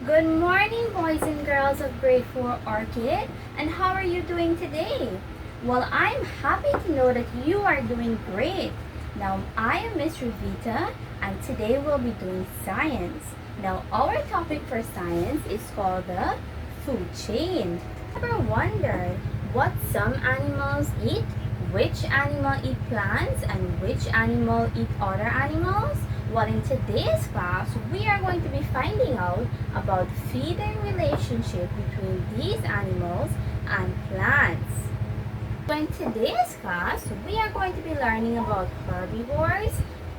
Good morning, boys and girls of grade 4 Orchid, and how are you doing today? Well, I'm happy to know that you are doing great. Now, I am Miss Ravita, and today we'll be doing science. Now, our topic for science is called the food chain. Ever wondered what some animals eat? Which animal eat plants and which animal eat other animals? Well, in today's class, we are going to be finding out about feeding relationship between these animals and plants. So in today's class, we are going to be learning about herbivores,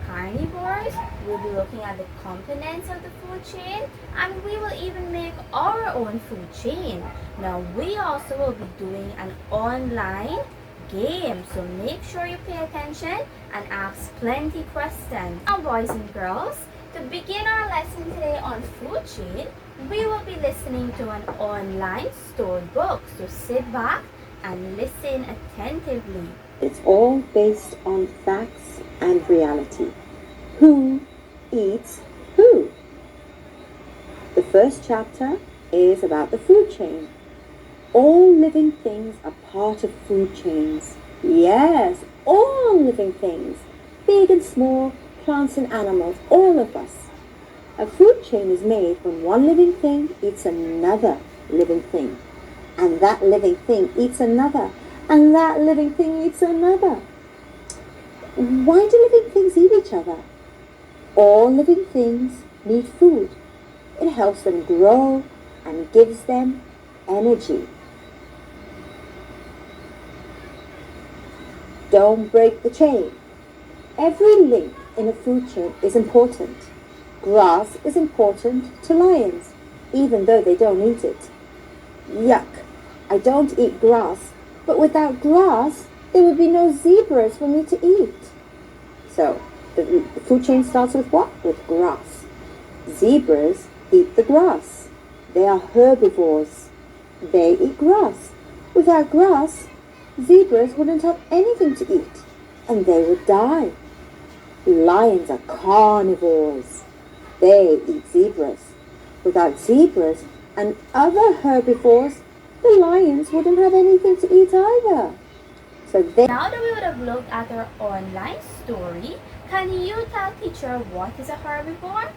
carnivores, we'll be looking at the components of the food chain, and we will even make our own food chain. Now, we also will be doing an online game, so make sure you pay attention and ask plenty questions. Now, boys and girls, to begin our lesson today on food chain, we will be listening to an online storybook, so sit back and listen attentively. It's all based on facts and reality. Who eats who? The first chapter is about the food chain. All living things are part of food chains. Yes, all living things, big and small, plants and animals, all of us. A food chain is made when one living thing eats another living thing, and that living thing eats another, and that living thing eats another. Why do living things eat each other? All living things need food. It helps them grow and gives them energy. Don't break the chain. Every link in a food chain is important. Grass is important to lions, even though they don't eat it. Yuck, I don't eat grass, but without grass, there would be no zebras for me to eat. So, the food chain starts with what? With grass. Zebras eat the grass. They are herbivores. They eat grass. Without grass, zebras wouldn't have anything to eat, and they would die. Lions are carnivores. They eat zebras. Without zebras and other herbivores, the lions wouldn't have anything to eat either. Now that we would have looked at our online story, can you tell teacher what is a herbivore?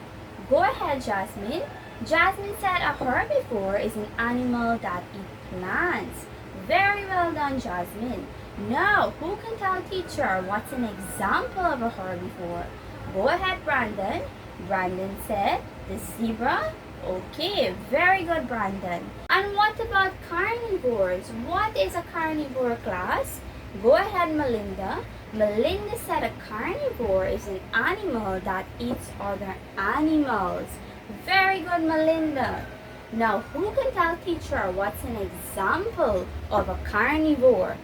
Go ahead, Jasmine. Jasmine said a herbivore is an animal that eats plants. Very well done, Jasmine. Now, who can tell teacher what's an example of a herbivore? Go ahead, Brandon. Brandon said the zebra. Okay, very good, Brandon. And what about carnivores? What is a carnivore, class? Go ahead, Melinda. Melinda said a carnivore is an animal that eats other animals. Very good, Melinda. Now, who can tell teacher what's an example of a carnivore?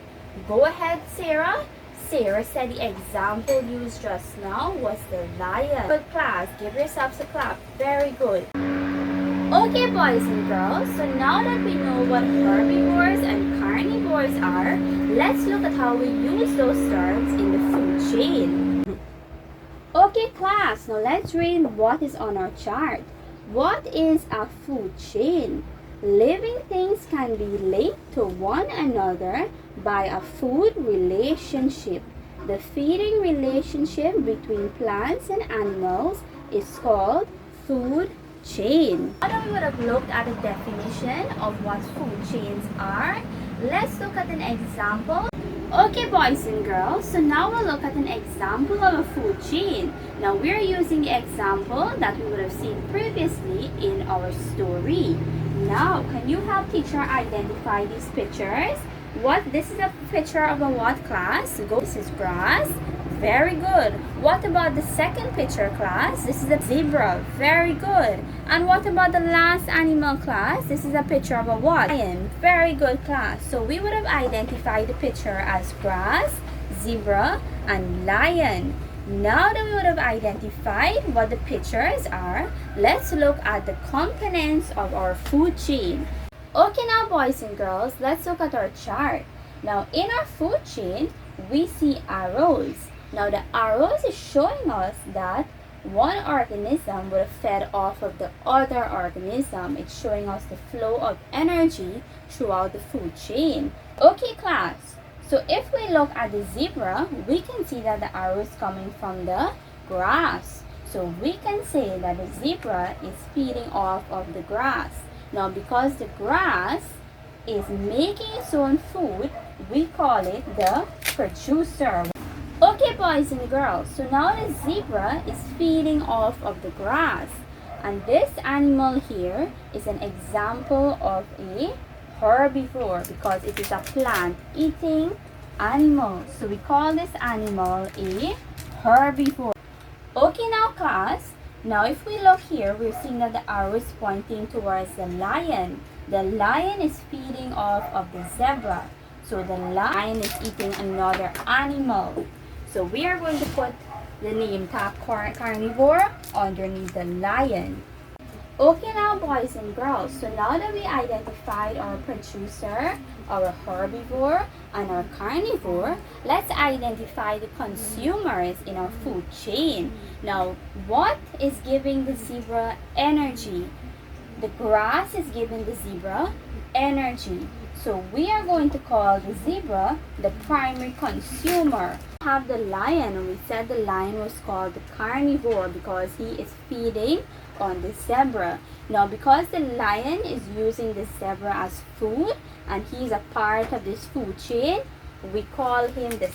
Go ahead, Sarah. Sarah said the example used just now was the lion. Good, class. Give yourselves a clap. Very good. Okay, boys and girls, so now that we know what herbivores and carnivores are, let's look at how we use those terms in the food chain. Okay, class, now let's read what is on our chart. What is a food chain? Living things can be linked to one another by a food relationship. The feeding relationship between plants and animals is called food chain. Now that we would have looked at a definition of what food chains are, let's look at an example. Okay, boys and girls, so now we'll look at an example of a food chain. Now we're using the example that we would have seen previously in our story. Now, can you help teacher identify these pictures? This is a picture of a what, class? This is grass. Very good. What about the second picture, class? This is a zebra. Very good. And what about the last animal, class? This is a picture of a what? Lion. Very good, class. So we would have identified the picture as grass, zebra, and lion. Now that we would have identified what the pictures are, let's look at the components of our food chain. Okay, now boys and girls, let's look at our chart. Now in our food chain, we see arrows. Now the arrows is showing us that one organism would have fed off of the other organism. It's showing us the flow of energy throughout the food chain. Okay, class. So if we look at the zebra, we can see that the arrow is coming from the grass. So we can say that the zebra is feeding off of the grass. Now because the grass is making its own food, we call it the producer. Okay, boys and girls, so now the zebra is feeding off of the grass. And this animal here is an example of a herbivore because it is a plant-eating animal. So we call this animal a herbivore. Okay, now class, now if we look here, we're seeing that the arrow is pointing towards the lion. The lion is feeding off of the zebra. So the lion is eating another animal. So we are going to put the name tag carnivore underneath the lion. Okay, now boys and girls, so now that we identified our producer, our herbivore, and our carnivore, let's identify the consumers in our food chain. Now, what is giving the zebra energy? The grass is giving the zebra energy. So we are going to call the zebra the primary consumer. We have the lion, and we said the lion was called the carnivore because he is feeding on the zebra. Now because the lion is using the zebra as food and he's a part of this food chain, we call him the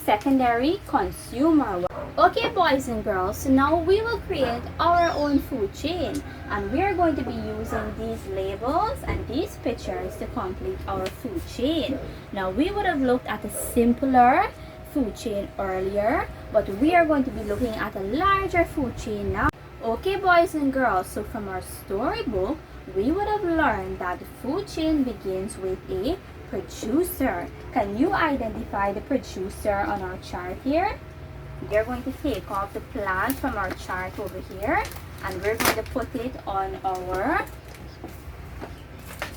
secondary consumer. Okay, boys and girls, so now we will create our own food chain and we are going to be using these labels and these pictures to complete our food chain. Now we would have looked at a simpler food chain earlier, but we are going to be looking at a larger food chain now. Okay, boys and girls, so from our storybook, we would have learned that the food chain begins with a producer. Can you identify the producer on our chart here? We're going to take off the plant from our chart over here and we're going to put it on our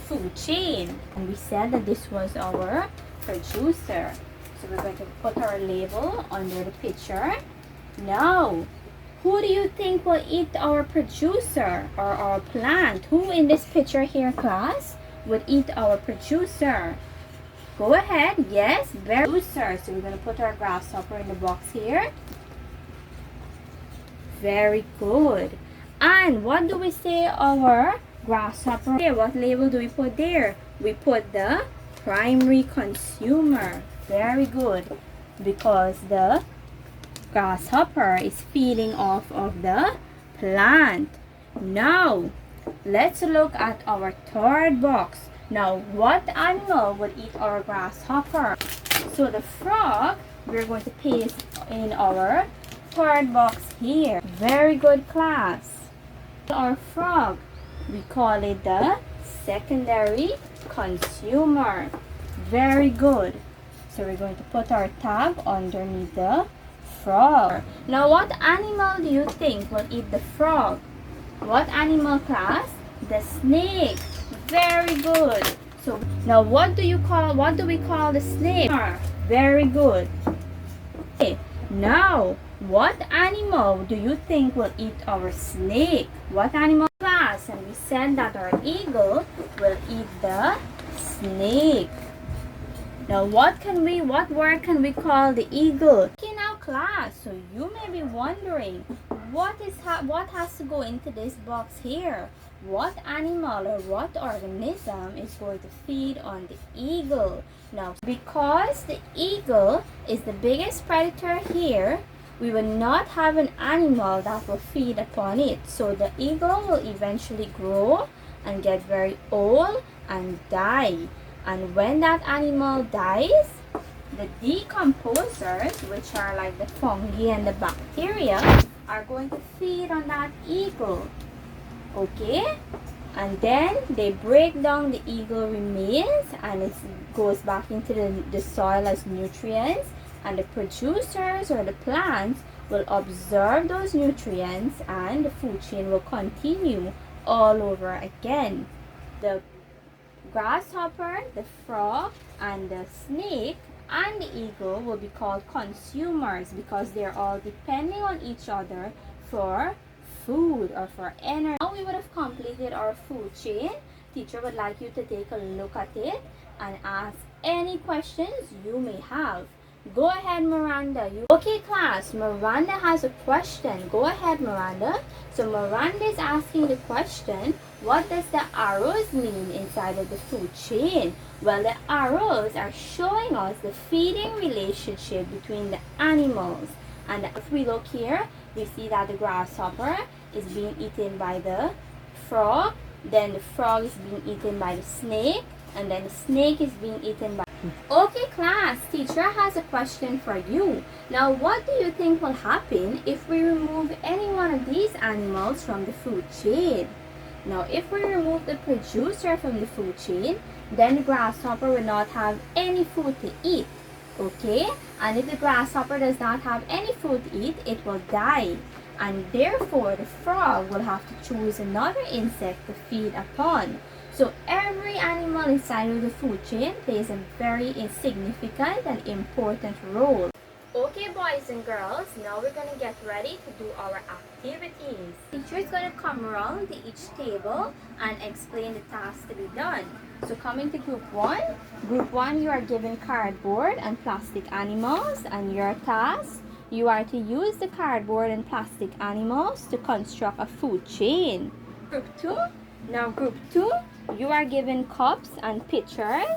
food chain. And we said that this was our producer. So we're going to put our label under the picture. Now, who do you think will eat our producer or our plant? Who in this picture here, class, would eat our producer? Go ahead. Yes, very good, sir. So we're going to put our grasshopper in the box here. Very good. And what do we say our grasshopper here? What label do we put there? We put the primary consumer. Very good. Because the grasshopper is feeding off of the plant. Now, let's look at our third box. Now, what animal would eat our grasshopper? So the frog, we're going to paste in our third box here. Very good, class. Our frog, we call it the secondary consumer. Very good. So we're going to put our tab underneath the frog. Now, what animal do you think will eat the frog? What animal, class? The snake. Very good. So now what do we call the snake? Very good. Okay. Now, what animal do you think will eat our snake? What animal, class? And we said that our eagle will eat the snake. Now what word can we call the eagle? Okay, now class, so you may be wondering what has to go into this box here? What animal or what organism is going to feed on the eagle? Now, because the eagle is the biggest predator here, we will not have an animal that will feed upon it. So the eagle will eventually grow and get very old and die. And when that animal dies, the decomposers, which are like the fungi and the bacteria, are going to feed on that eagle. Okay? And then they break down the eagle remains and it goes back into the soil as nutrients. And the producers or the plants will absorb those nutrients and the food chain will continue all over again. The grasshopper, the frog, and the snake and the eagle will be called consumers because they're all depending on each other for food or for energy. Now we would have completed our food chain. Teacher would like you to take a look at it and ask any questions you may have. Go ahead, Miranda. Okay, class, Miranda has a question. Go ahead, Miranda. So Miranda is asking the question, what does the arrows mean inside of the food chain? Well, the arrows are showing us the feeding relationship between the animals. And if we look here, we see that the grasshopper is being eaten by the frog, then the frog is being eaten by the snake, and then the snake is being eaten by... Okay, class, teacher has a question for you. Now, what do you think will happen if we remove any one of these animals from the food chain? Now, if we remove the producer from the food chain, then the grasshopper will not have any food to eat. Okay? And if the grasshopper does not have any food to eat, it will die. And therefore, the frog will have to choose another insect to feed upon. So every animal inside of the food chain plays a very significant and important role. Okay, boys and girls, now we're going to get ready to do our activities. Teacher is going to come around to each table and explain the tasks to be done. So coming to group 1, you are given cardboard and plastic animals, and your task, you are to use the cardboard and plastic animals to construct a food chain. Group 2, you are given cups and pitchers,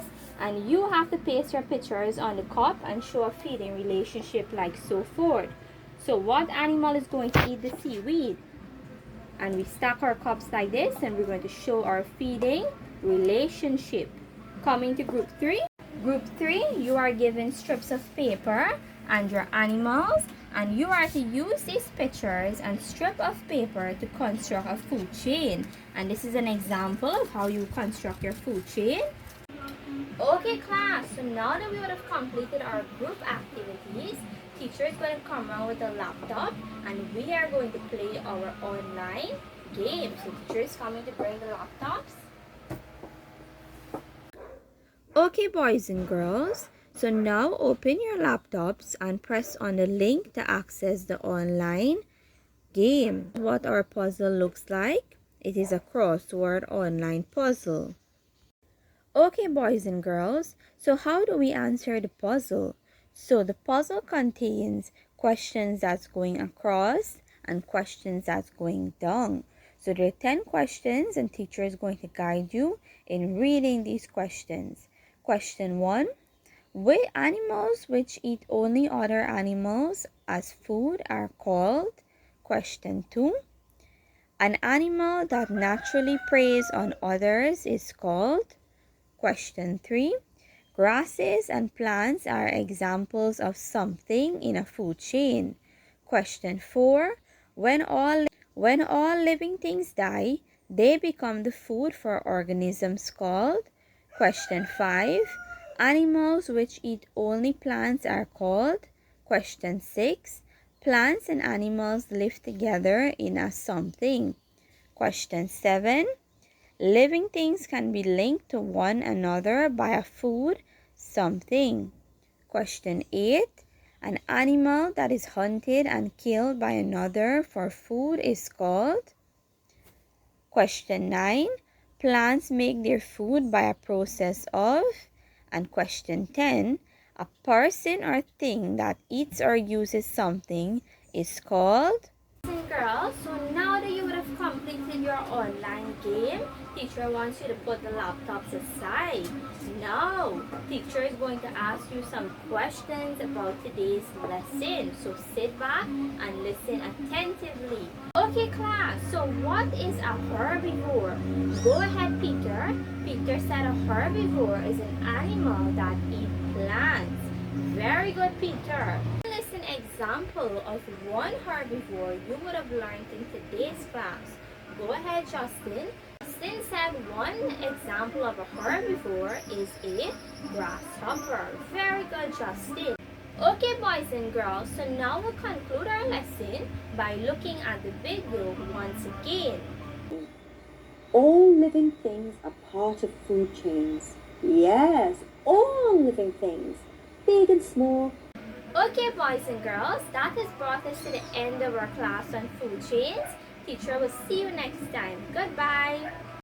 and you have to place your pitchers on the cup and show a feeding relationship like so forth. So what animal is going to eat the seaweed? And we stack our cups like this, and we're going to show our feeding relationship. Coming to group 3, you are given strips of paper and your animals, and you are to use these pictures and strip of paper to construct a food chain. And this is an example of how you construct your food chain. Okay, class, so now that we would have completed our group activities, teacher is going to come around with a laptop and we are going to play our online game. So teacher is coming to bring the laptops. Okay, boys and girls, so now open your laptops and press on the link to access the online game. What our puzzle looks like, it is a crossword online puzzle. Okay, boys and girls, so how do we answer the puzzle? So the puzzle contains questions that's going across and questions that's going down. So there are 10 questions and teacher is going to guide you in reading these questions. Question 1, which animals which eat only other animals as food are called? Question 2, an animal that naturally preys on others is called? Question 3, grasses and plants are examples of something in a food chain. Question 4, when all living things die, they become the food for organisms called? Question 5, animals which eat only plants are called? Question 6, plants and animals live together in a something. Question 7, living things can be linked to one another by a food, something. Question 8, an animal that is hunted and killed by another for food is called? Question 9, plants make their food by a process of? And question 10, a person or thing that eats or uses something is called? Girls, so now that you would have completed your online game, teacher wants you to put the laptops aside. Now, teacher is going to ask you some questions about today's lesson. So sit back and listen attentively. Okay, class, so what is a herbivore? Go ahead, Peter. Peter said a herbivore is an animal that eats plants. Very good, Peter. An example of one herbivore you would have learned in today's class. Go ahead, Justin. Justin said one example of a herbivore is a grasshopper. Very good, Justin. Okay, boys and girls, so now we'll conclude our lesson by looking at the video once again. All living things are part of food chains. Yes, all living things. big and small. Okay, boys and girls, that has brought us to the end of our class on food chains. Teacher will see you next time. Goodbye.